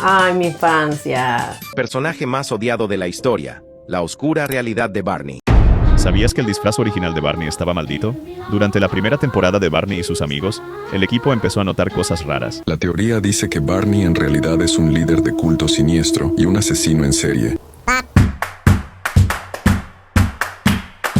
Ay, mi infancia. Personaje más odiado de la historia, la oscura realidad de Barney. ¿Sabías que el disfraz original de Barney estaba maldito? Durante la primera temporada de Barney y sus amigos, el equipo empezó a notar cosas raras. La teoría dice que Barney en realidad es un líder de culto siniestro y un asesino en serie.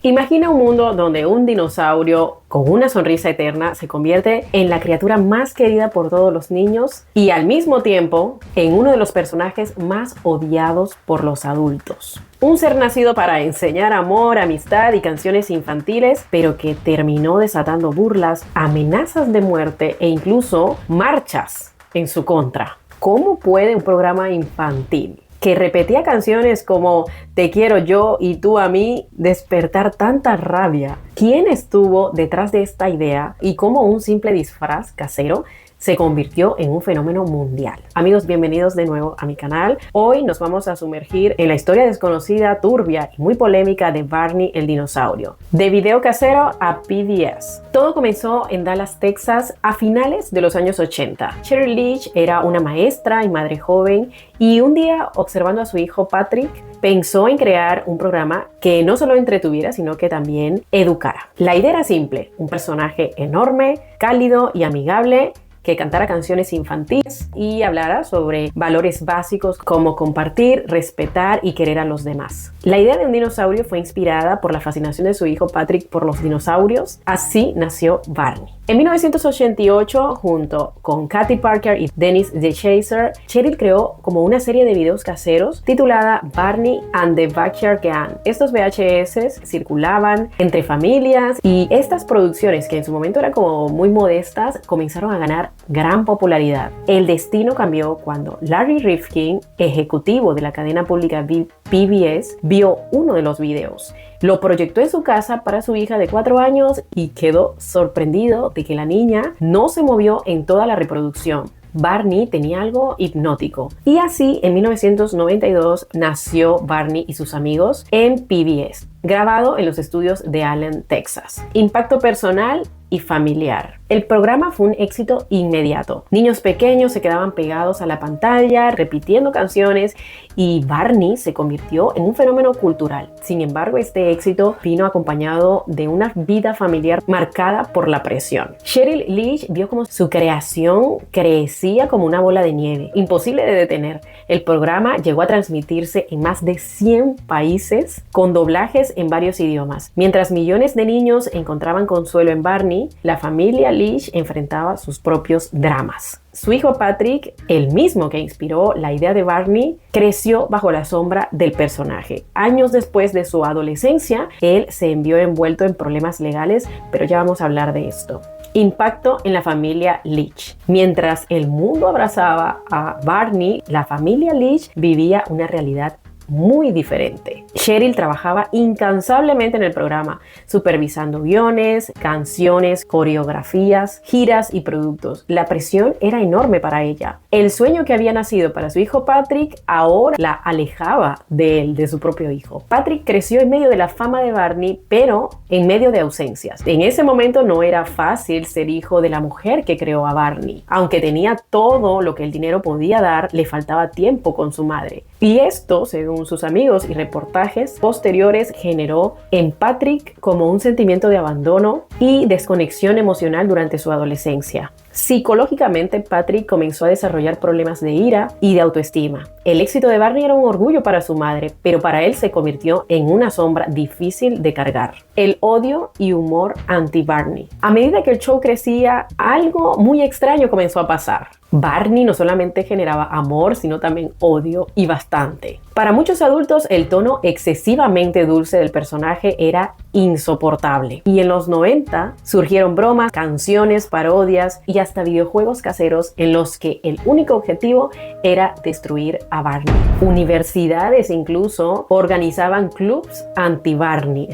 Imagina un mundo donde un dinosaurio con una sonrisa eterna se convierte en la criatura más querida por todos los niños y al mismo tiempo en uno de los personajes más odiados por los adultos. Un ser nacido para enseñar amor, amistad y canciones infantiles, pero que terminó desatando burlas, amenazas de muerte e incluso marchas en su contra. ¿Cómo puede un programa infantil que repetía canciones como Te quiero yo y tú a mí despertar tanta rabia? ¿Quién estuvo detrás de esta idea y cómo un simple disfraz casero se convirtió en un fenómeno mundial? Amigos, bienvenidos de nuevo a mi canal. Hoy nos vamos a sumergir en la historia desconocida, turbia y muy polémica de Barney el dinosaurio. De video casero a PBS. Todo comenzó en Dallas, Texas, a finales de los años 80. Cheryl Leach era una maestra y madre joven y un día, observando a su hijo Patrick, pensó en crear un programa que no solo entretuviera, sino que también educara. La idea era simple: un personaje enorme, cálido y amigable, que cantara canciones infantiles y hablara sobre valores básicos como compartir, respetar y querer a los demás. La idea de un dinosaurio fue inspirada por la fascinación de su hijo Patrick por los dinosaurios. Así nació Barney. En 1988, junto con Kathy Parker y Dennis DeChazer, Cheryl creó como una serie de videos caseros titulada Barney and the Backyard Gang. Estos VHS circulaban entre familias y estas producciones, que en su momento eran como muy modestas, comenzaron a ganar gran popularidad. El destino cambió cuando Larry Rifkin, ejecutivo de la cadena pública PBS, vio uno de los videos. Lo proyectó en su casa para su hija de 4 años y quedó sorprendido de que la niña no se movió en toda la reproducción. Barney tenía algo hipnótico. Y así, en 1992, nació Barney y sus amigos en PBS, grabado en los estudios de Allen, Texas. Impacto personal y familiar. El programa fue un éxito inmediato. Niños pequeños se quedaban pegados a la pantalla, repitiendo canciones, y Barney se convirtió en un fenómeno cultural. Sin embargo, este éxito vino acompañado de una vida familiar marcada por la presión. Cheryl Leach vio cómo su creación crecía como una bola de nieve, imposible de detener. El programa llegó a transmitirse en más de 100 países, con doblajes en varios idiomas. Mientras millones de niños encontraban consuelo en Barney, la familia Leach enfrentaba sus propios dramas. Su hijo Patrick, el mismo que inspiró la idea de Barney, creció bajo la sombra del personaje. Años después de su adolescencia, él se vio envuelto en problemas legales, pero ya vamos a hablar de esto. Impacto en la familia Leach. Mientras el mundo abrazaba a Barney, la familia Leach vivía una realidad muy diferente. Cheryl trabajaba incansablemente en el programa, supervisando guiones, canciones, coreografías, giras y productos. La presión era enorme para ella. El sueño que había nacido para su hijo Patrick ahora la alejaba de él, de su propio hijo. Patrick creció en medio de la fama de Barney, pero en medio de ausencias. En ese momento no era fácil ser hijo de la mujer que creó a Barney. Aunque tenía todo lo que el dinero podía dar, le faltaba tiempo con su madre. Y esto, según sus amigos y reportajes posteriores, generó en Patrick como un sentimiento de abandono y desconexión emocional durante su adolescencia. Psicológicamente, Patrick comenzó a desarrollar problemas de ira y de autoestima. El éxito de Barney era un orgullo para su madre, pero para él se convirtió en una sombra difícil de cargar. El odio y humor anti-Barney. A medida que el show crecía, algo muy extraño comenzó a pasar. Barney no solamente generaba amor, sino también odio, y bastante. Para muchos adultos, el tono excesivamente dulce del personaje era insoportable. Y en los 90 surgieron bromas, canciones, parodias y hasta videojuegos caseros en los que el único objetivo era destruir a Barney. Universidades incluso organizaban clubs anti-Barney.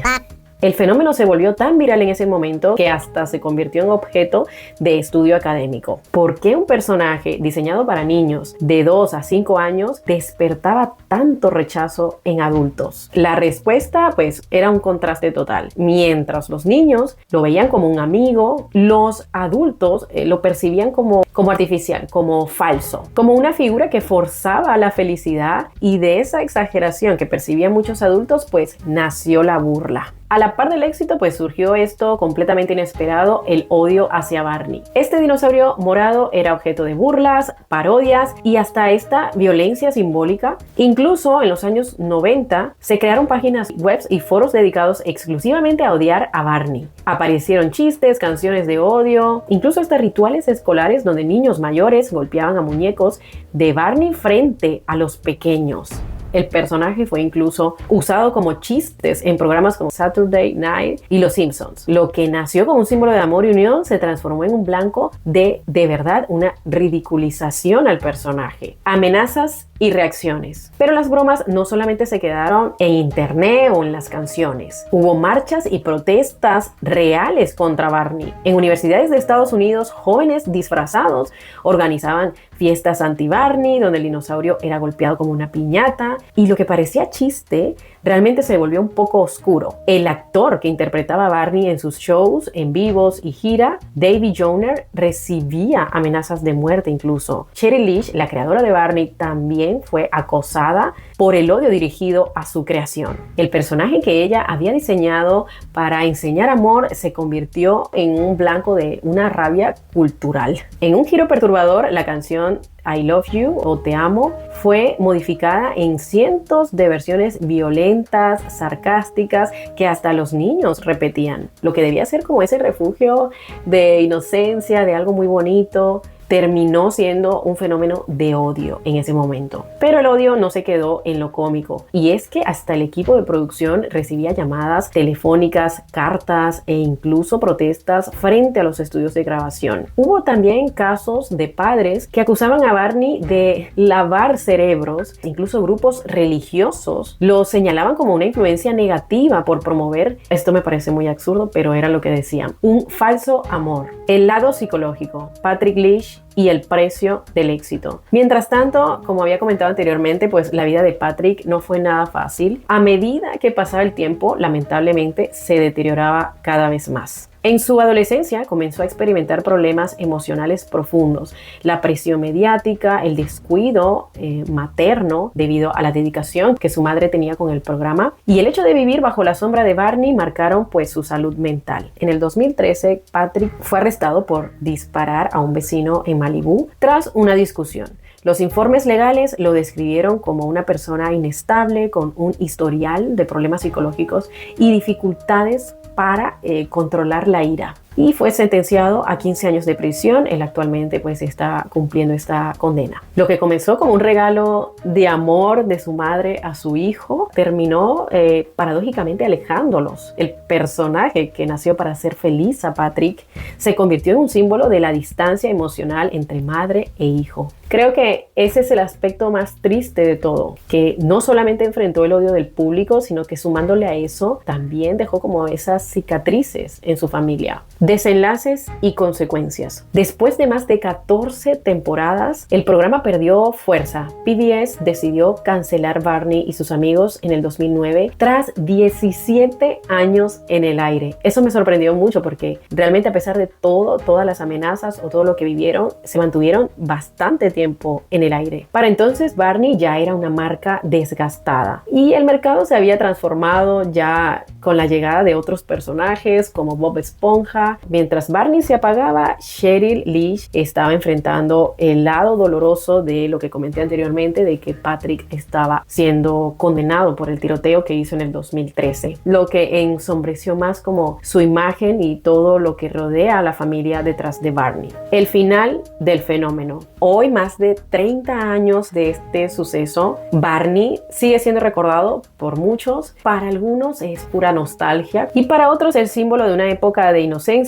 El fenómeno se volvió tan viral en ese momento que hasta se convirtió en objeto de estudio académico. ¿Por qué un personaje diseñado para niños de 2 a 5 años despertaba tanto rechazo en adultos? La respuesta, pues, era un contraste total. Mientras los niños lo veían como un amigo, los adultos lo percibían como como artificial, como falso, como una figura que forzaba la felicidad, y de esa exageración que percibían muchos adultos, pues nació la burla. A la par del éxito, pues surgió esto completamente inesperado, el odio hacia Barney. Este dinosaurio morado era objeto de burlas, parodias y hasta esta violencia simbólica. Incluso en los años 90 se crearon páginas web y foros dedicados exclusivamente a odiar a Barney. Aparecieron chistes, canciones de odio, incluso hasta rituales escolares donde niños mayores golpeaban a muñecos de Barney frente a los pequeños. El personaje fue incluso usado como chistes en programas como Saturday Night y Los Simpsons. Lo que nació como un símbolo de amor y unión se transformó en un blanco de verdad, una ridiculización al personaje. Amenazas y reacciones. Pero las bromas no solamente se quedaron en internet o en las canciones. Hubo marchas y protestas reales contra Barney. En universidades de Estados Unidos, jóvenes disfrazados organizaban fiestas anti-Barney, donde el dinosaurio era golpeado como una piñata, y lo que parecía chiste realmente se volvió un poco oscuro. El actor que interpretaba a Barney en sus shows en vivos y gira, Davy Joyner, recibía amenazas de muerte incluso. Cheryl Leach, la creadora de Barney, también fue acosada por el odio dirigido a su creación. El personaje que ella había diseñado para enseñar amor se convirtió en un blanco de una rabia cultural. En un giro perturbador, la canción I Love You o Te Amo fue modificada en cientos de versiones violentas, sarcásticas, que hasta los niños repetían. Lo que debía ser como ese refugio de inocencia, de algo muy bonito, terminó siendo un fenómeno de odio en ese momento. Pero el odio no se quedó en lo cómico, y es que hasta el equipo de producción recibía llamadas telefónicas, cartas e incluso protestas frente a los estudios de grabación. Hubo también casos de padres que acusaban a Barney de lavar cerebros. Incluso grupos religiosos lo señalaban como una influencia negativa por promover, esto me parece muy absurdo, pero era lo que decían, un falso amor. El lado psicológico, Patrick Leach y el precio del éxito. Mientras tanto, como había comentado anteriormente, pues la vida de Patrick no fue nada fácil. A medida que pasaba el tiempo, lamentablemente se deterioraba cada vez más. En su adolescencia comenzó a experimentar problemas emocionales profundos, la presión mediática, el descuido materno debido a la dedicación que su madre tenía con el programa, y el hecho de vivir bajo la sombra de Barney marcaron pues su salud mental. En el 2013, Patrick fue arrestado por disparar a un vecino en Malibú tras una discusión. Los informes legales lo describieron como una persona inestable con un historial de problemas psicológicos y dificultades para controlar la ira, y fue sentenciado a 15 años de prisión. Él actualmente pues está cumpliendo esta condena. Lo que comenzó como un regalo de amor de su madre a su hijo terminó paradójicamente alejándolos. El personaje que nació para hacer feliz a Patrick se convirtió en un símbolo de la distancia emocional entre madre e hijo. Creo que ese es el aspecto más triste de todo, que no solamente enfrentó el odio del público, sino que sumándole a eso también dejó como esas cicatrices en su familia. Desenlaces y consecuencias. Después de más de 14 temporadas, el programa perdió fuerza. PBS decidió cancelar Barney y sus amigos en el 2009 tras 17 años en el aire. Eso me sorprendió mucho porque realmente, a pesar de todas las amenazas o todo lo que vivieron, se mantuvieron bastante tiempo en el aire. Para entonces, Barney ya era una marca desgastada y el mercado se había transformado ya con la llegada de otros personajes como Bob Esponja. Mientras Barney se apagaba, Cheryl Leach estaba enfrentando el lado doloroso de lo que comenté anteriormente, de que Patrick estaba siendo condenado por el tiroteo que hizo en el 2013, lo que ensombreció más como su imagen y todo lo que rodea a la familia detrás de Barney. El final del fenómeno. Hoy, más de 30 años de este suceso, Barney sigue siendo recordado por muchos. Para algunos es pura nostalgia y para otros el símbolo de una época de inocencia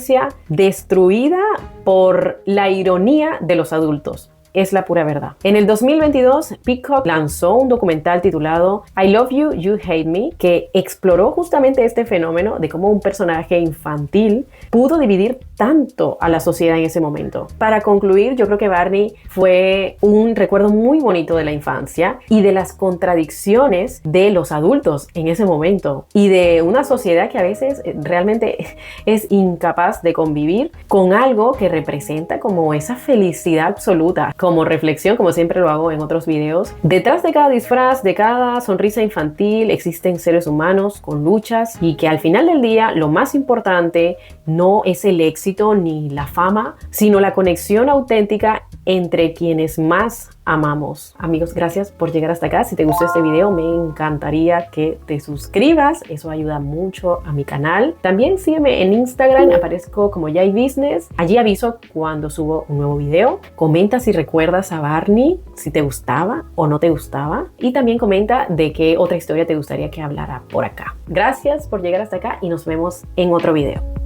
destruida por la ironía de los adultos. es la pura verdad. En el 2022, Peacock lanzó un documental titulado I Love You, You Hate Me, que exploró justamente este fenómeno de cómo un personaje infantil pudo dividir tanto a la sociedad en ese momento. Para concluir, yo creo que Barney fue un recuerdo muy bonito de la infancia y de las contradicciones de los adultos en ese momento y de una sociedad que a veces realmente es incapaz de convivir con algo que representa como esa felicidad absoluta. Como reflexión, como siempre lo hago en otros videos, detrás de cada disfraz, de cada sonrisa infantil existen seres humanos con luchas y que al final del día lo más importante no es el éxito ni la fama, sino la conexión auténtica entre quienes más amamos. Amigos, gracias por llegar hasta acá. Si te gustó este video, me encantaría que te suscribas. Eso ayuda mucho a mi canal. También sígueme en Instagram, aparezco como Yay Business. Allí aviso cuando subo un nuevo video. Comenta si recuerdas a Barney, si te gustaba o no te gustaba. Y también comenta de qué otra historia te gustaría que hablara por acá. Gracias por llegar hasta acá y nos vemos en otro video.